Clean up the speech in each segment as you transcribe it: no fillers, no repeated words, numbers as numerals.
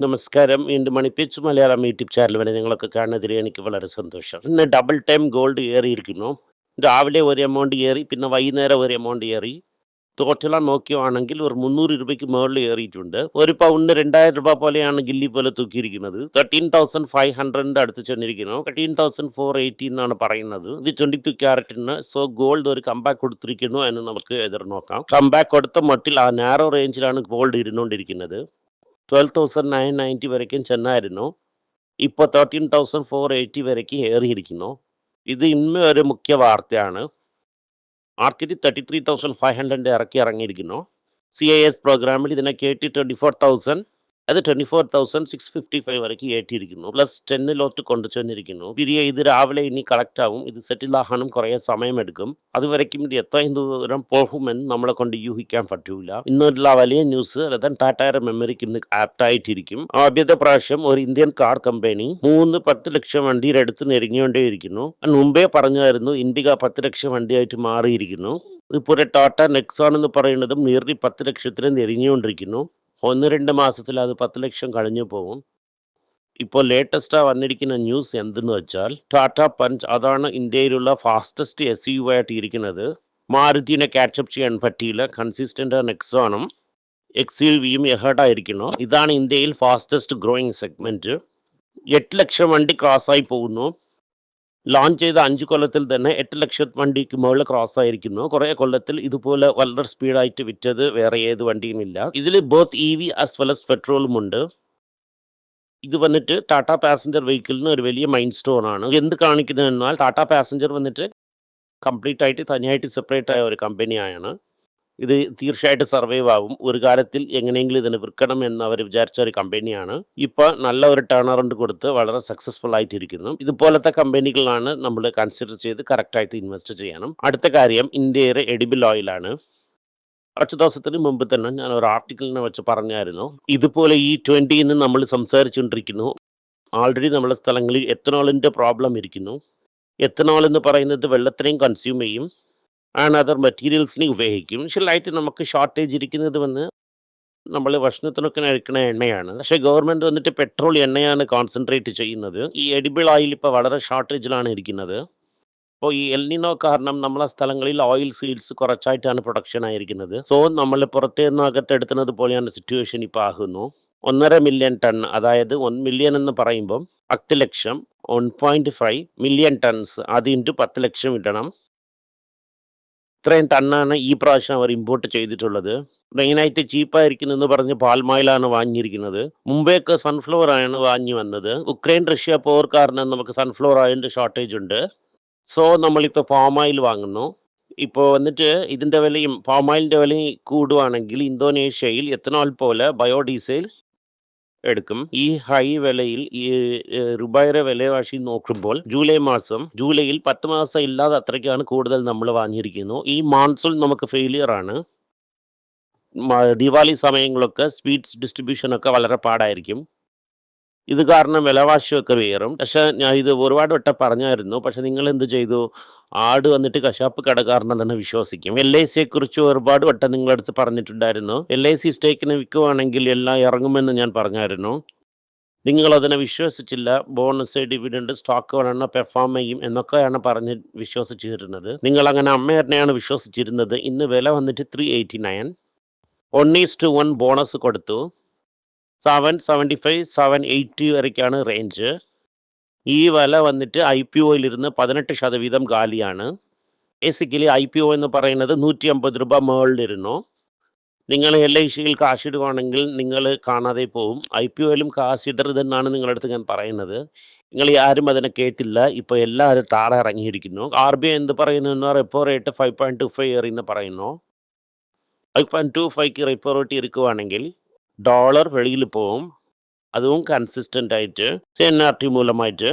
നമസ്കാരം. വീണ്ടും മണിപ്പിച്ച് Malayalam YouTube channel വരെ നിങ്ങളൊക്കെ കാണുന്നതിൽ എനിക്ക് വളരെ സന്തോഷം. ഇന്ന് ഡബിൾ ടൈം ഗോൾഡ് ഏറിയിരിക്കുന്നു. രാവിലെ ഒരു എമൗണ്ട് ഏറി, പിന്നെ വൈകുന്നേരം ഒരു എമൗണ്ട് ഏറി. ടോട്ടലാ നോക്കുകയാണെങ്കിൽ ഒരു 300 രൂപയ്ക്ക് മുകളിൽ ഏറിയിട്ടുണ്ട്. ഒരു പൗണ്ടിന് 2000 രൂപ പോലെയാണ് ഗില്ലി പോലെ തൂക്കിയിരിക്കുന്നത്. 13,500ന്റെ അടുത്ത് ചെന്നിരിക്കുന്നു. 13,480 എന്നാണ് പറയുന്നത്. ഇത് 22 ക്യാരറ്റിന്. സോ ഗോൾഡ് ഒരു കംബാക്ക് കൊടുത്തിരിക്കുന്നു എന്ന് നമുക്ക് എതിർ നോക്കാം. കംബാക്ക് കൊടുത്ത മട്ടിൽ ആ നാരോ റേഞ്ചിലാണ് ഗോൾഡ് ഇരുന്നുകൊണ്ടിരിക്കുന്നത്. 12,990 വരയ്ക്കും ചെന്നായിരുന്നു. ഇപ്പോൾ 13,480 വരയ്ക്ക് ഏറിയിരിക്കുന്നു. ഇത് ഇന്ന് ഒരു മുഖ്യ വാർത്തയാണ്. മാർക്കറ്റ് 33,500 ഇറങ്ങിയിരിക്കുന്നു. CIS പ്രോഗ്രാമിൽ ഇതിനെ കയറ്റി 24,000, അത് 24,655 വരയ്ക്ക് ഏറ്റിയിരിക്കുന്നു. പ്ലസ് 10 കൊണ്ടു ചെന്നിരിക്കുന്നു. ഇത് രാവിലെ ഇനി കളക്ട് ആവും. ഇത് സെറ്റിൽ ആകാനും കുറേ സമയമെടുക്കും. അതുവരയ്ക്കും ഇത് എത്രയും ദൂരം പോകുമെന്ന് നമ്മളെ കൊണ്ട് യൂഹിക്കാൻ പറ്റൂല. ഇന്നുള്ള വലിയ ന്യൂസ് രതൻ ടാറ്റയുടെ മെമ്മറിക്ക് ഇന്ന് ആപ്റ്റായിട്ടിരിക്കും. ആദ്യത്തെ പ്രാവശ്യം ഒരു ഇന്ത്യൻ കാർ കമ്പനി 10 ലക്ഷം വണ്ടിയുടെ അടുത്ത് നെരുങ്ങിക്കൊണ്ടേയിരിക്കുന്നു. മുമ്പേ പറഞ്ഞായിരുന്നു ഇന്ത്യ 10 ലക്ഷം വണ്ടിയായിട്ട് മാറിയിരിക്കുന്നു. ഇപ്പോൾ ടാറ്റ നെക്സോൺ എന്ന് പറയുന്നതും നിയർലി 10 ലക്ഷത്തിന് നെരുങ്ങിക്കൊണ്ടിരിക്കുന്നു. 1-2 മാസത്തിൽ അത് 10 ലക്ഷം കഴിഞ്ഞു പോകും. ഇപ്പോൾ ലേറ്റസ്റ്റാണ് വന്നിരിക്കുന്ന ന്യൂസ് എന്തെന്ന് വെച്ചാൽ ടാറ്റ പഞ്ച്, അതാണ് ഇന്ത്യയിലുള്ള ഫാസ്റ്റസ്റ്റ് SUV ആയിട്ട് ഇരിക്കുന്നത്. മാരുതിനെ ക്യാച്ചപ്പ് ചെയ്യാൻ പറ്റിയില്ല. കൺസിസ്റ്റൻ്റ് നെക്സോണും XUVയും എഹർഡായിരിക്കുന്നു. ഇതാണ് ഇന്ത്യയിൽ ഫാസ്റ്റസ്റ്റ് ഗ്രോയിങ് സെഗ്മെൻറ്റ്. 8 ലക്ഷം വണ്ടി ക്രോസായി പോകുന്നു. ലോഞ്ച് ചെയ്ത 5 കൊല്ലത്തിൽ തന്നെ 8 ലക്ഷം വണ്ടിക്ക് മുകളിൽ ക്രോസ് ആയിരിക്കുന്നു. കുറേ കൊല്ലത്തിൽ ഇതുപോലെ വളരെ സ്പീഡായിട്ട് വിറ്റത് വേറെ ഏത് വണ്ടിയുമില്ല. ഇതിൽ both EV as well as പെട്രോളും ഉണ്ട്. ഇത് വന്നിട്ട് ടാറ്റ പാസഞ്ചർ വെഹിക്കിളിന് ഒരു വലിയ മൈൽ സ്റ്റോൺ ആണ്. എന്ത് കാണിക്കുന്നത് എന്നാൽ ടാറ്റ പാസഞ്ചർ വന്നിട്ട് കംപ്ലീറ്റ് ആയിട്ട് തനിയായിട്ട് സെപ്പറേറ്റ് ആയ ഒരു കമ്പനിയാണ്. ഇത് തീർച്ചയായിട്ടും സർവൈവ് ആവും. ഒരു കാലത്തിൽ എങ്ങനെയെങ്കിലും ഇതിനെ വിൽക്കണം എന്ന് അവർ വിചാരിച്ച ഒരു കമ്പനിയാണ്. ഇപ്പോൾ നല്ല ഒരു ടേൺ അറൗണ്ട് കൊടുത്ത് വളരെ സക്സസ്ഫുൾ ആയിട്ടിരിക്കുന്നു. ഇതുപോലത്തെ കമ്പനികളാണ് നമ്മൾ കൺസിഡർ ചെയ്ത് കറക്റ്റായിട്ട് ഇൻവെസ്റ്റ് ചെയ്യണം. അടുത്ത കാര്യം ഇന്ത്യയുടെ എഡിബിൾ ഓയിലാണ്. കുറച്ച് ദിവസത്തിന് മുമ്പ് തന്നെ ഞാൻ ഒരു ആർട്ടിക്കിളിനെ വെച്ച് പറഞ്ഞായിരുന്നു. ഇതുപോലെ E20 നമ്മൾ സംസാരിച്ചുകൊണ്ടിരിക്കുന്നു. ആൾറെഡി നമ്മുടെ സ്ഥലങ്ങളിൽ എത്തനോളിൻ്റെ പ്രോബ്ലം ഇരിക്കുന്നു. എത്തനോൾ എന്ന് പറയുന്നത് വെള്ളത്തിനെയും കൺസ്യൂം ചെയ്യും, ആൻഡ് അതർ മെറ്റീരിയൽസിനെ ഉപയോഗിക്കും. യൂഷ്വലായിട്ട് നമുക്ക് ഷോർട്ടേജ് ഇരിക്കുന്നത് വന്ന് നമ്മൾ ഭക്ഷണത്തിനൊക്കെ കഴിക്കുന്ന എണ്ണയാണ്. പക്ഷേ ഗവൺമെൻറ് വന്നിട്ട് പെട്രോൾ എണ്ണയാണ് കോൺസെൻട്രേറ്റ് ചെയ്യുന്നത്. ഈ എഡിബിൾ ഓയിൽ ഇപ്പോൾ വളരെ ഷോർട്ടേജിലാണ് ഇരിക്കുന്നത്. അപ്പോൾ ഈ എൽനിനോ കാരണം നമ്മളെ സ്ഥലങ്ങളിൽ ഓയിൽ സീഡ്സ് കുറച്ചായിട്ടാണ് പ്രൊഡക്ഷൻ ആയിരിക്കുന്നത്. സോ നമ്മൾ പുറത്തു നിന്ന് അകത്തെടുക്കുന്നത് പോലെയാണ് സിറ്റുവേഷൻ ഇപ്പോൾ ആകുന്നു. 1.5 മില്യൺ ടൺ, അതായത് 1 മില്യൺ എന്ന് പറയുമ്പം 10 ലക്ഷം, 1.5 മില്യൺ ടൺസ്, അത് ഇൻറ്റു 10 ലക്ഷം ഇടണം. ഇത്രയും ടണ്ണാണ് ഈ പ്രാവശ്യം അവർ ഇമ്പോർട്ട് ചെയ്തിട്ടുള്ളത്. മെയിനായിട്ട് ചീപ്പായിരിക്കുന്നെന്ന് പറഞ്ഞ് പാൽമോയിലാണ് വാങ്ങിയിരിക്കുന്നത്. മുമ്പേയൊക്കെ സൺഫ്ലവർ ആണ് വാങ്ങി വന്നത്. ഉക്രൈൻ റഷ്യ പോർ കാരണം നമുക്ക് സൺഫ്ലവർ ഓയിലിൻ്റെ ഷോർട്ടേജ് ഉണ്ട്. സോ നമ്മളിപ്പോൾ പാം ഓയിൽ വാങ്ങുന്നു. ഇപ്പോൾ വന്നിട്ട് ഇതിൻ്റെ വിലയും പാം ഓയിലിൻ്റെ വിലയും കൂടുവാണെങ്കിൽ ഇന്തോനേഷ്യയിൽ എത്തനോൾ പോലെ ബയോഡീസൽ എടുക്കും. ഈ ഹൈ വിലയിൽ ഈ രൂപയുടെ വിലവാശി നോക്കുമ്പോൾ ജൂലൈയിൽ 10 മാസം ഇല്ലാതെ അത്രയ്ക്കാണ് കൂടുതൽ നമ്മൾ വാങ്ങിയിരിക്കുന്നു. ഈ മാൺസൂൺ നമുക്ക് ഫെയിലിയർ ആണ്. ദിവാലി സമയങ്ങളൊക്കെ സ്വീറ്റ്സ് ഡിസ്ട്രിബ്യൂഷനൊക്കെ വളരെ പാടായിരിക്കും. ഇത് കാരണം വിലവാശിയൊക്കെ ഉയരും. പക്ഷേ ഞാൻ ഇത് ഒരുപാട് വട്ടം പറഞ്ഞായിരുന്നു. പക്ഷെ നിങ്ങൾ എന്ത് ചെയ്തു? ആട് വന്നിട്ട് കശാപ്പ് കടക്കാരനെ തന്നെ വിശ്വസിക്കും. LICയെക്കുറിച്ച് ഒരുപാട് വട്ടം നിങ്ങളുടെ അടുത്ത് പറഞ്ഞിട്ടുണ്ടായിരുന്നു. LIC സ്റ്റേക്കിന് വിൽക്കുവാണെങ്കിൽ എല്ലാം ഇറങ്ങുമെന്ന് ഞാൻ പറഞ്ഞായിരുന്നു. നിങ്ങളതിനെ വിശ്വസിച്ചില്ല. ബോണസ്, ഡിവിഡൻഡ്, സ്റ്റോക്ക് വേണമെന്ന് പെർഫോം ചെയ്യും എന്നൊക്കെയാണ് പറഞ്ഞ് വിശ്വസിച്ചിരുന്നത്. നിങ്ങളങ്ങനെ അമ്മേനെയാണ് വിശ്വസിച്ചിരുന്നത്. ഇന്ന് വില വന്നിട്ട് 389. 1:1 ബോണസ് കൊടുത്തു. 775, 780 വരയ്ക്കാണ് റേഞ്ച്. ഈ വില വന്നിട്ട് IPOയിലിരുന്ന് 18% ഗാലിയാണ്. ബേസിക്കലി IPO എന്ന് പറയുന്നത് 150 രൂപ മുകളിലിരുന്നു. നിങ്ങൾ LICയിൽ കാശിടുവാണെങ്കിൽ നിങ്ങൾ കാണാതെ പോവും. IPOയിലും കാശിടരുതെന്നാണ് നിങ്ങളുടെ അടുത്ത് ഞാൻ പറയുന്നത്. നിങ്ങൾ ആരും അതിനെ കേട്ടില്ല. ഇപ്പോൾ എല്ലാവരും താഴെ ഇറങ്ങിയിരിക്കുന്നു. RBI എന്ത് പറയുന്നു എന്നാൽ റെപ്പോ റേറ്റ് 5.25 എന്ന് പറയുന്നു. 5.25ക്ക് റെപ്പോ റേറ്റ് ഇരിക്കുവാണെങ്കിൽ ഡോളർ വെളിയിൽ പോവും. അതും കൺസിസ്റ്റൻ്റ് ആയിട്ട് NRT മൂലമായിട്ട്.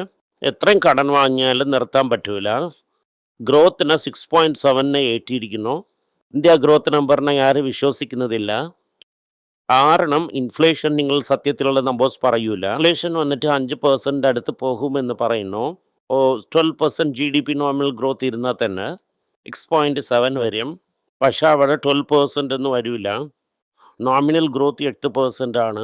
എത്രയും കടൻ വാങ്ങിയാലും നിർത്താൻ പറ്റൂല. ഗ്രോത്തിന് 6.7 ഏറ്റിയിരിക്കുന്നു. ഇന്ത്യ ഗ്രോത്ത് നമ്പറിനെ ആരും വിശ്വസിക്കുന്നതില്ല. കാരണം ഇൻഫ്ലേഷൻ നിങ്ങൾ സത്യത്തിലുള്ള നമ്പേഴ്സ് പറയൂല. ഇൻഫ്ലേഷൻ വന്നിട്ട് 5% അടുത്ത് പോകുമെന്ന് പറയുന്നു. 12% GDP നോമിനൽ ഗ്രോത്ത് ഇരുന്നാൽ തന്നെ 6.7 വരും. പക്ഷെ അവിടെ 12% ഒന്നും വരില്ല. നോമിനൽ ഗ്രോത്ത് 8% ആണ്.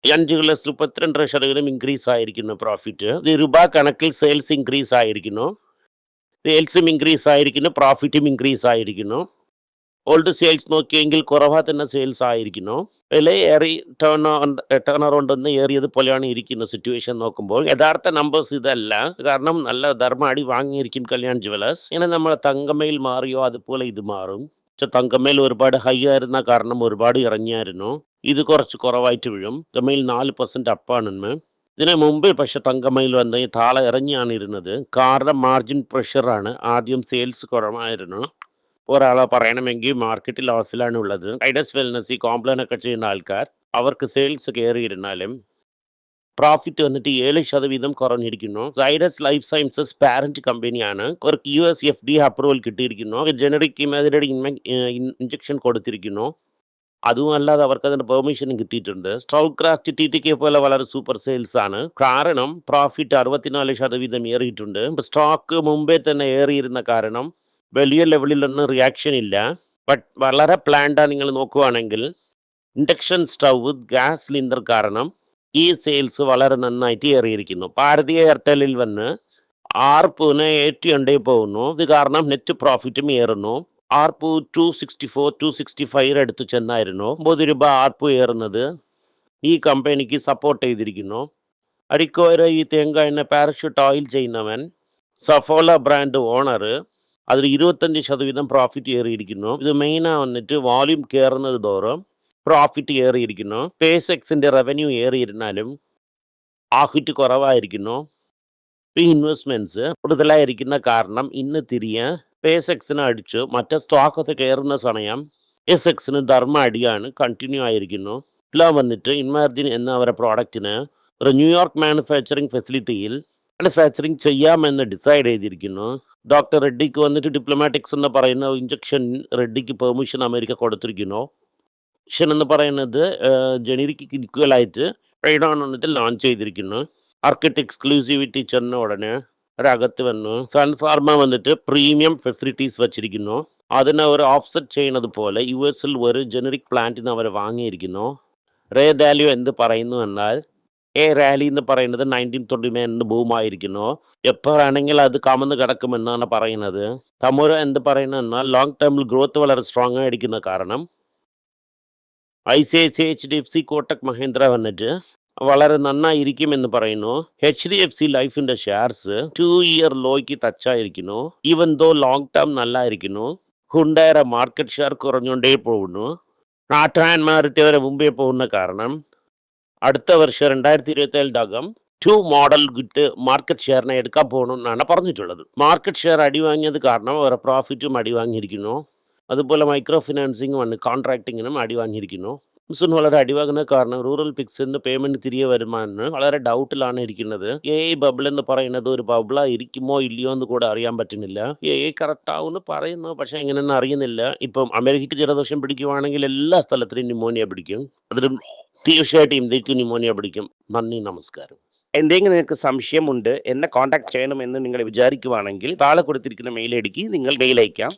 5,32% ഇൻക്രീസ് ആയിരിക്കുന്നു പ്രോഫിറ്റ്. ഇത് രൂപ കണക്കിൽ സെയിൽസ് ഇൻക്രീസ് ആയിരിക്കുന്നു. സെയിൽസും ഇൻക്രീസ് ആയിരിക്കുന്നു, പ്രോഫിറ്റും ഇൻക്രീസ് ആയിരിക്കുന്നു. ഓൾഡ് സെയിൽസ് നോക്കിയെങ്കിൽ കുറവാ തന്നെ സെയിൽസ് ആയിരിക്കുന്നു. വില ഏറി ടേൺ അറൗണ്ട് ഒന്ന് ഏറിയത് പോലെയാണ് ഇരിക്കുന്ന സിറ്റുവേഷൻ നോക്കുമ്പോൾ. യഥാർത്ഥ നമ്പേഴ്സ് ഇതല്ല. കാരണം നല്ല ധർമ്മ അടി വാങ്ങിയിരിക്കും കല്യാൺ ജുവലേഴ്സ്. ഇങ്ങനെ നമ്മളെ തങ്കമയിൽ മാറിയോ അതുപോലെ ഇത് മാറും. പക്ഷെ തങ്കമയിൽ ഒരുപാട് ഹൈ ആയിരുന്ന കാരണം ഒരുപാട് ഇറങ്ങിയായിരുന്നു. ഇത് കുറച്ച് കുറവായിട്ട് വീഴും. തമിഴ് 4% അപ്പാണ് ഇന്ന്. ഇതിന് മുമ്പ് പക്ഷെ തങ്കമയിൽ വന്ന് താളെ ഇറങ്ങിയാണ് ഇരുന്നത്. കാരണം മാർജിൻ പ്രഷറാണ്. ആദ്യം സെയിൽസ് കുറവായിരുന്നു. ഒരാളെ പറയണമെങ്കിൽ മാർക്കറ്റ് ലോസിലാണ് ഉള്ളത്. ഐഡസ് വെൽനസ് ഈ കോംപ്ലാൻ ഒക്കെ ചെയ്യുന്ന ആൾക്കാർ അവർക്ക് സെയിൽസ് കയറിയിരുന്നാലും പ്രോഫിറ്റ് വന്നിട്ട് 7% കുറഞ്ഞിരിക്കുന്നു. സൈഡസ് ലൈഫ് സയൻസസ് പാരന്റ് കമ്പനിയാണ്. അവർക്ക് USFD അപ്രൂവൽ കിട്ടിയിരിക്കുന്നു. ജനറിക് ഇമാതിരി ഇഞ്ചക്ഷൻ കൊടുത്തിരിക്കുന്നു. അതും അല്ലാതെ അവർക്ക് അതിൻ്റെ പെർമിഷനും കിട്ടിയിട്ടുണ്ട്. സ്റ്റൗക്രാഫ്റ്റ് TTK പോലെ വളരെ സൂപ്പർ സെയിൽസ് ആണ്. കാരണം പ്രോഫിറ്റ് 64% ഏറിയിട്ടുണ്ട്. സ്റ്റോക്ക് മുമ്പേ തന്നെ ഏറിയിരുന്ന കാരണം വലിയ ലെവലിലൊന്നും റിയാക്ഷൻ ഇല്ല. ബട്ട് വളരെ പ്ലാൻഡാണ്. നിങ്ങൾ നോക്കുകയാണെങ്കിൽ ഇൻഡക്ഷൻ സ്റ്റവ്, ഗ്യാസ് സിലിണ്ടർ കാരണം ഈ സെയിൽസ് വളരെ നന്നായിട്ട് ഏറിയിരിക്കുന്നു. ഭാരതി എയർടെലിൽ വന്ന് ആർപുവിന് 80 പോകുന്നു. ഇത് കാരണം നെറ്റ് പ്രോഫിറ്റും ഏറുന്നു. ആർപു 264, 265 അടുത്ത് ചെന്നായിരുന്നു. 9 രൂപ ആർപു ഏറുന്നത് ഈ കമ്പനിക്ക് സപ്പോർട്ട് ചെയ്തിരിക്കുന്നു. അരിക്കോര ഈ തേങ്ങ എണ്ണ പാരഷൂട്ട് ഓയിൽ ചെയ്യുന്നവൻ, സഫോള ബ്രാൻഡ് ഓണർ, അതിൽ 25% പ്രോഫിറ്റ് ഏറിയിരിക്കുന്നു. ഇത് മെയിനാണ് വന്നിട്ട് വോല്യൂം കയറുന്നത് തോറും പ്രോഫിറ്റ് ഏറിയിരിക്കുന്നു. പേസെക്സിൻ്റെ റവന്യൂ ഏറിയിരുന്നാലും ആഹിറ്റ് കുറവായിരിക്കുന്നു. ഈ ഇൻവെസ്റ്റ്മെൻറ്റ്സ് കൂടുതലായിരിക്കുന്ന കാരണം ഇന്ന് തിരികെ പേസെക്സിനെ അടിച്ച് മറ്റേ സ്റ്റോക്കൊക്കെ കയറുന്ന സമയം എസെക്സിന് ധർമ്മ അടിയാണ് കണ്ടിന്യൂ ആയിരിക്കുന്നു. എല്ലാം വന്നിട്ട് ഇൻമാർജിൻ എന്ന അവരുടെ പ്രോഡക്റ്റിന് ഒരു ന്യൂയോർക്ക് മാനുഫാക്ചറിങ് ഫെസിലിറ്റിയിൽ മാനുഫാക്ചറിങ് ചെയ്യാമെന്ന് ഡിസൈഡ് ചെയ്തിരിക്കുന്നു. ഡോക്ടർ റെഡ്ഡിക്ക് വന്നിട്ട് ഡിപ്ലോമാറ്റിക്സ് എന്ന് പറയുന്ന ഇഞ്ചക്ഷൻ റെഡ്ഡിക്ക് പെർമിഷൻ അമേരിക്ക കൊടുത്തിരിക്കുന്നു. ഇഞ്ചക്ഷൻ എന്ന് പറയുന്നത് ജനറിക്ക് ഈക്വലായിട്ട് റൈഡോൺ വന്നിട്ട് ലോഞ്ച് ചെയ്തിരിക്കുന്നു. മാർക്കറ്റ് എക്സ്ക്ലൂസിവിറ്റി ചെന്ന ഉടനെ ഒരകത്ത് വന്നു. സൺ ഫാർമ വന്നിട്ട് പ്രീമിയം ഫെസിലിറ്റീസ് വച്ചിരിക്കുന്നു. അതിനെ അവർ ഓഫ്സെറ്റ് ചെയ്യുന്നത് പോലെ US ഒരു ജനറിക് പ്ലാന്റിന് അവർ വാങ്ങിയിരിക്കുന്നു. റേ ഡാലിയോ എന്ത് പറയുന്നു എന്നാൽ റാലി എന്ന് പറയുന്നത് 1929 ബൂമായിരിക്കുന്നു. എപ്പോഴാണെങ്കിൽ അത് കമന്ന് കിടക്കുമെന്നാണ് പറയുന്നത്. തമുര എന്ത് പറയുന്നത് എന്നാൽ ലോങ് ടേമിൽ ഗ്രോത്ത് വളരെ സ്ട്രോങ് ആയിരിക്കുന്ന കാരണം ICICI, HDFC, കോട്ടക് മഹീന്ദ്ര വന്നിട്ട് വളരെ നന്നായിരിക്കുമെന്ന് പറയുന്നു. HDFC ലൈഫിൻ്റെ ഷെയർസ് 2-year ലോയ്ക്ക് ടച്ചായിരിക്കുന്നു. ഈവൻ ദോ ലോങ് ടേം നല്ലായിരിക്കുന്നു. ഹുണ്ടായുടെ മാർക്കറ്റ് ഷെയർ കുറഞ്ഞുകൊണ്ടേ പോകുന്നു. നാട്ടാന്മാരുടെ വരെ മുമ്പേ പോകുന്ന കാരണം അടുത്ത വർഷം 2027 2 മോഡൽ ഗുഡ് മാർക്കറ്റ് ഷെയറിനെ എടുക്കാൻ പോകണമെന്നാണ് പറഞ്ഞിട്ടുള്ളത്. മാർക്കറ്റ് ഷെയർ അടി വാങ്ങിയത് കാരണം അവരുടെ പ്രോഫിറ്റും അടി വാങ്ങിയിരിക്കുന്നു. അതുപോലെ മൈക്രോ ഫിനാൻസിങ് വന്ന് കോൺട്രാക്ടിങ്ങിനും അടി വാങ്ങിയിരിക്കുന്നു. മിസുൻ വളരെ അടിവാകുന്ന കാരണം റൂറൽ പിക്സിന് പേയ്മെൻറ്റ് തിരികെ വരുമാനം വളരെ ഡൗട്ടിലാണ് ഇരിക്കുന്നത്. AI ബബിൾ എന്ന് പറയുന്നത് ഒരു ബബിളാ ഇരിക്കുമോ ഇല്ലയോ എന്ന് കൂടെ അറിയാൻ പറ്റുന്നില്ല. AI കറക്റ്റ് ആവുമെന്ന് പറയുന്നു, പക്ഷേ എങ്ങനെയെന്ന് അറിയുന്നില്ല. ഇപ്പം അമേരിക്കയ്ക്ക് ജലദോഷം പിടിക്കുവാണെങ്കിൽ എല്ലാ സ്ഥലത്തിനും ന്യൂമോണിയ പിടിക്കും. അതിലും തീർച്ചയായിട്ടും ഇന്ത്യക്ക് ന്യൂമോണിയ പിടിക്കും. നന്ദി, നമസ്കാരം. എന്തെങ്കിലും നിങ്ങൾക്ക് സംശയമുണ്ട്, എന്നെ കോൺടാക്ട് ചെയ്യണമെന്ന് നിങ്ങൾ വിചാരിക്കുവാണെങ്കിൽ താഴെ കൊടുത്തിരിക്കുന്ന മെയിൽ ഐഡിക്ക് നിങ്ങൾ മെയിൽ അയക്കാം.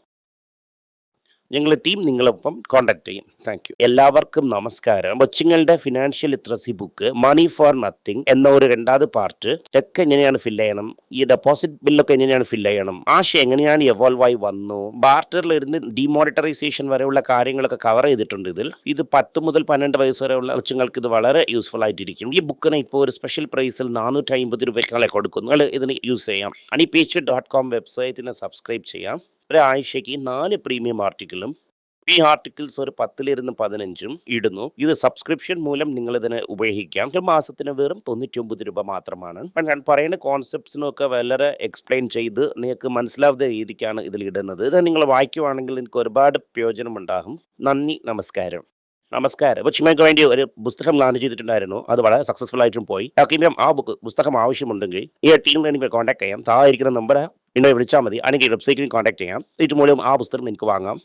ഞങ്ങളുടെ ടീം നിങ്ങളൊപ്പം കോൺടാക്ട് ചെയ്യും. Thank you. എല്ലാവർക്കും നമസ്കാരം. കൊച്ചുങ്ങളുടെ financial literacy book money for nothing എന്ന ഒരു 2ാമത് പാർട്ട്, ചെക്ക് എങ്ങനെയാണ് ഫില്ല് ചെയ്യണം, ഈ ഡെപ്പോസിറ്റ് ബില്ലൊക്കെ എങ്ങനെയാണ് ഫില്ല് ചെയ്യണം, ആശയം എങ്ങനെയാണ് എവോൾവ് ആയി വന്നു, ബാർട്ടറിൽ ഇരുന്ന് ഡിമോണിറ്ററൈസേഷൻ വരെയുള്ള കാര്യങ്ങളൊക്കെ കവർ ചെയ്തിട്ടുണ്ട് ഇതിൽ. ഇത് 10 മുതൽ 12 വയസ്സ് വരെയുള്ള കൊച്ചുങ്ങൾക്ക് ഇത് വളരെ യൂസ്ഫുൾ ആയിട്ടിരിക്കും. ഈ ബുക്കിന് ഇപ്പോൾ ഒരു സ്പെഷ്യൽ പ്രൈസിൽ 450 രൂപയ്ക്കാളെ കൊടുക്കുന്നു. നിങ്ങൾ ഇതിന് യൂസ് ചെയ്യാം. honeypage.com വെബ്സൈറ്റിനെ സബ്സ്ക്രൈബ് ചെയ്യാം. ഒരാഴ്ചയ്ക്ക് 4 പ്രീമിയം ആർട്ടിക്കിളും ഈ ആർട്ടിക്കിൾസ് ഒരു 10-15 ഇടുന്നു. ഇത് സബ്സ്ക്രിപ്ഷൻ മൂലം നിങ്ങൾ ഇതിനെ ഉപയോഗിക്കാം. ഒരു മാസത്തിന് വെറും 99 രൂപ മാത്രമാണ്. ഞാൻ പറയുന്ന കോൺസെപ്റ്റ്സിനൊക്കെ വളരെ എക്സ്പ്ലെയിൻ ചെയ്ത് നിങ്ങൾക്ക് മനസ്സിലാവുന്ന രീതിക്കാണ് ഇതിൽ ഇടുന്നത്. ഇത് നിങ്ങൾ വായിക്കുവാണെങ്കിൽ നിങ്ങൾക്ക് ഒരുപാട് പ്രയോജനം ഉണ്ടാകും. നന്ദി, നമസ്കാരം. കൊച്ചുമേക്ക് വേണ്ടി ഒരു പുസ്തകം ലോഞ്ച് ചെയ്തിട്ടുണ്ടായിരുന്നു. അത് വളരെ സക്സസ്ഫുൾ ആയിട്ടും പോയി. ആർക്കെങ്കിലും ആ പുസ്തകം ആവശ്യമുണ്ടെങ്കിൽ ഈ ടീമിനെ എനിക്ക് കോൺടാക്ട് ചെയ്യാം. താഴെ ഇരിക്കുന്ന നമ്പർ എന്നെ വിളിച്ചാൽ മതി. അല്ലെങ്കിൽ വെബ്സൈറ്റിൽ കോൺടാക്ട് ചെയ്യാം. ഇത് മൂലം ആ പുസ്തകം എനിക്ക് വാങ്ങാം.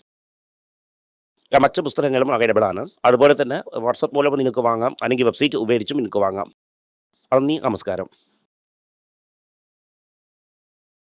മറ്റ് പുസ്തകങ്ങളും അവൈലബിൾ ആണ്. അതുപോലെ തന്നെ വാട്സപ്പ് മൂലം നിങ്ങൾക്ക് വാങ്ങാം, അല്ലെങ്കിൽ വെബ്സൈറ്റ് ഉപയോഗിച്ചും നിങ്ങൾക്ക് വാങ്ങാം. നന്ദി, നമസ്കാരം.